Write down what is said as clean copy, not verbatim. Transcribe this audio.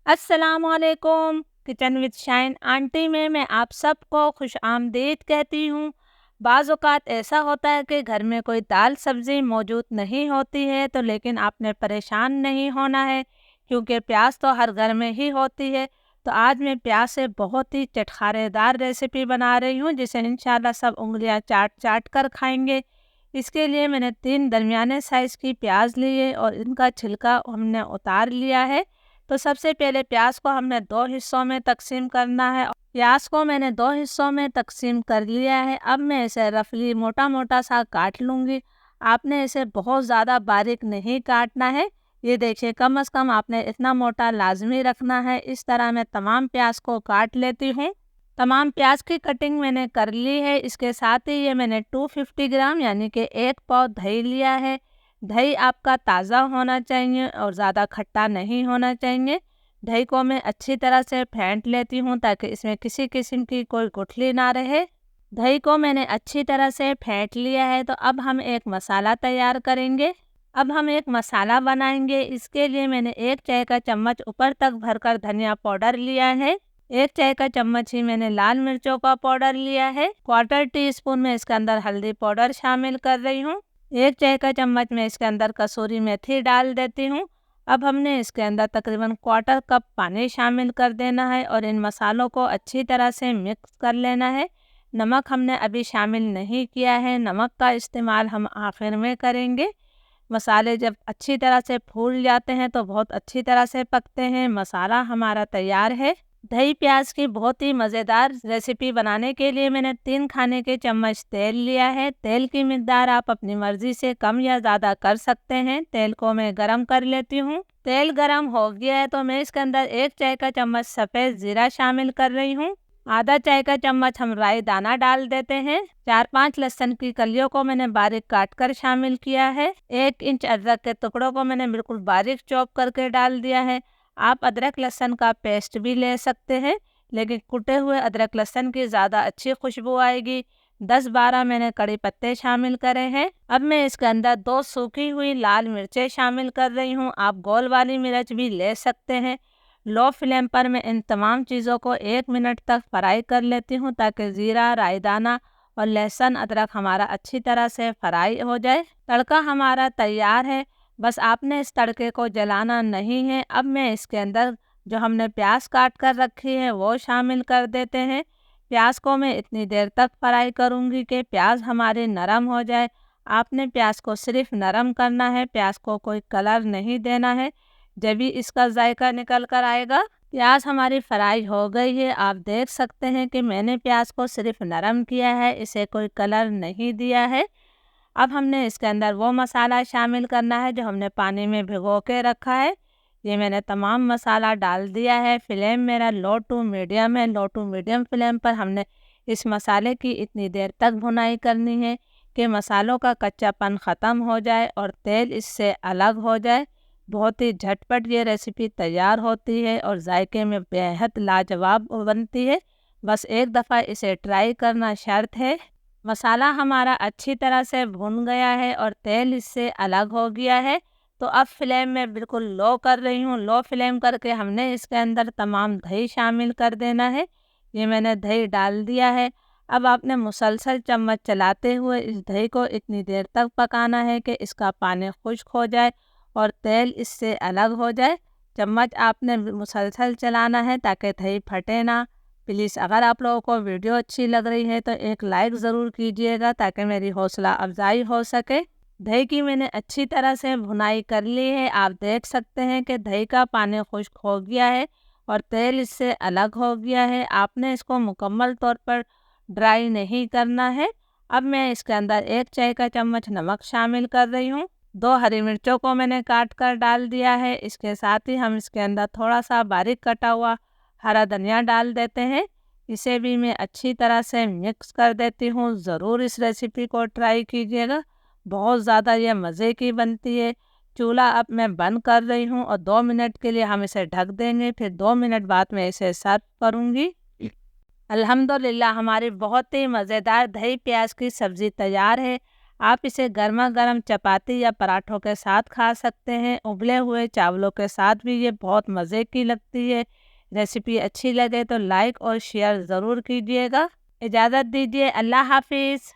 अस्सलामुअलैकुम। Kitchen with shine aunty में मैं आप सबको खुश आमदीद कहती हूँ। बाज़ औक़ात ऐसा होता है कि घर में कोई दाल सब्ज़ी मौजूद नहीं होती है, तो लेकिन आपने परेशान नहीं होना है, क्योंकि प्याज तो हर घर में ही होती है। तो आज मैं प्याज से बहुत ही चटखारेदार रेसिपी बना रही हूँ, जिसे इंशाल्लाह सब उंगलियां चाट चाट कर खाएंगे। इसके लिए मैंने 3 दरमियाने साइज़ की प्याज ली है और इनका छिलका हमने उतार लिया है। तो सबसे पहले प्याज को हमने 2 हिस्सों में तकसीम करना है। प्याज को मैंने 2 हिस्सों में तकसीम कर लिया है। अब मैं इसे रफली मोटा मोटा सा काट लूँगी। आपने इसे बहुत ज़्यादा बारीक नहीं काटना है। ये देखिए, कम से कम आपने इतना मोटा लाजमी रखना है। इस तरह मैं तमाम प्याज को काट लेती हूँ। तमाम प्याज की कटिंग मैंने कर ली है। इसके साथ ही ये मैंने 250 ग्राम यानी कि 1 पाव दही लिया है। दही आपका ताज़ा होना चाहिए और ज़्यादा खट्टा नहीं होना चाहिए। दही को मैं अच्छी तरह से फेंट लेती हूँ ताकि इसमें किसी किस्म की कोई गुठली ना रहे। दही को मैंने अच्छी तरह से फेंट लिया है। तो अब हम एक मसाला तैयार करेंगे। अब हम एक मसाला बनाएंगे। इसके लिए मैंने 1 चाय का चम्मच ऊपर तक भरकर धनिया पाउडर लिया है। 1 चाय का चम्मच ही मैंने लाल मिर्चों का पाउडर लिया है। 1/4 टीस्पून में इसके अंदर हल्दी पाउडर शामिल कर रही हूँ। 1 चाय का चम्मच में इसके अंदर कसूरी मेथी डाल देती हूँ। अब हमने इसके अंदर तकरीबन 1/4 कप पानी शामिल कर देना है और इन मसालों को अच्छी तरह से मिक्स कर लेना है। नमक हमने अभी शामिल नहीं किया है, नमक का इस्तेमाल हम आखिर में करेंगे। मसाले जब अच्छी तरह से फूल जाते हैं तो बहुत अच्छी तरह से पकते हैं। मसाला हमारा तैयार है। दही प्याज की बहुत ही मज़ेदार रेसिपी बनाने के लिए मैंने 3 खाने के चम्मच तेल लिया है। तेल की मिकदार आप अपनी मर्ज़ी से कम या ज़्यादा कर सकते हैं। तेल को मैं गरम कर लेती हूँ। तेल गरम हो गया है तो मैं इसके अंदर 1 चाय का चम्मच सफ़ेद ज़ीरा शामिल कर रही हूँ। आधा चाय का चम्मच हम राई दाना डाल देते हैं। 4-5 लहसुन की कलियों को मैंने बारीक काट कर शामिल किया है। 1 इंच अदरक के टुकड़ों को मैंने बिल्कुल बारीक चॉप करके डाल दिया है। आप अदरक लहसुन का पेस्ट भी ले सकते हैं, लेकिन कुटे हुए अदरक लहसुन की ज़्यादा अच्छी खुशबू आएगी। 10-12 मैंने कड़ी पत्ते शामिल करे हैं। अब मैं इसके अंदर 2 सूखी हुई लाल मिर्चें शामिल कर रही हूँ। आप गोल वाली मिर्च भी ले सकते हैं। लो फ्लेम पर मैं इन तमाम चीज़ों को 1 मिनट तक फ्राई कर लेती हूँ ताकि ज़ीरा, राई दाना और लहसुन अदरक हमारा अच्छी तरह से फ्राई हो जाए। तड़का हमारा तैयार है, बस आपने इस तड़के को जलाना नहीं है। अब मैं इसके अंदर जो हमने प्याज काट कर रखी है वो शामिल कर देते हैं। प्याज को मैं इतनी देर तक फ्राई करूँगी कि प्याज हमारे नरम हो जाए। आपने प्याज को सिर्फ नरम करना है, प्याज को कोई कलर नहीं देना है, जब भी इसका जायका निकल कर आएगा। प्याज हमारी फ्राई हो गई है। आप देख सकते हैं कि मैंने प्याज को सिर्फ नरम किया है, इसे कोई कलर नहीं दिया है। अब हमने इसके अंदर वो मसाला शामिल करना है जो हमने पानी में भिगो के रखा है। ये मैंने तमाम मसाला डाल दिया है। फ्लेम मेरा लो टू मीडियम है। लो टू मीडियम फ्लेम पर हमने इस मसाले की इतनी देर तक भुनाई करनी है कि मसालों का कच्चापन ख़त्म हो जाए और तेल इससे अलग हो जाए। बहुत ही झटपट ये रेसिपी तैयार होती है और जायके में बेहद लाजवाब बनती है। बस एक दफ़ा इसे ट्राई करना शर्त है। मसाला हमारा अच्छी तरह से भुन गया है और तेल इससे अलग हो गया है। तो अब फ्लेम में बिल्कुल लो कर रही हूँ। लो फ्लेम करके हमने इसके अंदर तमाम दही शामिल कर देना है। ये मैंने दही डाल दिया है। अब आपने मुसलसल चम्मच चलाते हुए इस दही को इतनी देर तक पकाना है कि इसका पानी खुश्क हो जाए और तेल इससे अलग हो जाए। चम्मच आपने मुसलसल चलाना है ताकि दही फटे ना। प्लीज़ अगर आप लोगों को वीडियो अच्छी लग रही है तो एक लाइक ज़रूर कीजिएगा ताकि मेरी हौसला अफजाई हो सके। दही की मैंने अच्छी तरह से भुनाई कर ली है। आप देख सकते हैं कि दही का पानी खुश्क हो गया है और तेल इससे अलग हो गया है। आपने इसको मुकम्मल तौर पर ड्राई नहीं करना है। अब मैं इसके अंदर 1 चाय का चम्मच नमक शामिल कर रही हूँ। 2 हरी मिर्चों को मैंने काट कर डाल दिया है। इसके साथ ही हम इसके अंदर थोड़ा सा बारीक कटा हुआ हरा धनिया डाल देते हैं। इसे भी मैं अच्छी तरह से मिक्स कर देती हूँ। ज़रूर इस रेसिपी को ट्राई कीजिएगा, बहुत ज़्यादा ये मज़े की बनती है। चूल्हा अब मैं बंद कर रही हूँ और 2 मिनट के लिए हम इसे ढक देंगे। फिर 2 मिनट बाद मैं इसे सर्व करूँगी। अल्हम्दुलिल्लाह हमारी बहुत ही मज़ेदार दही प्याज की सब्ज़ी तैयार है। आप इसे गर्मा-गर्म चपाती या पराठों के साथ खा सकते हैं। उबले हुए चावलों के साथ भी ये बहुत मज़े की लगती है। रेसिपी अच्छी लगे तो लाइक और शेयर ज़रूर कीजिएगा। इजाज़त दीजिए, अल्लाह हाफ़िज़।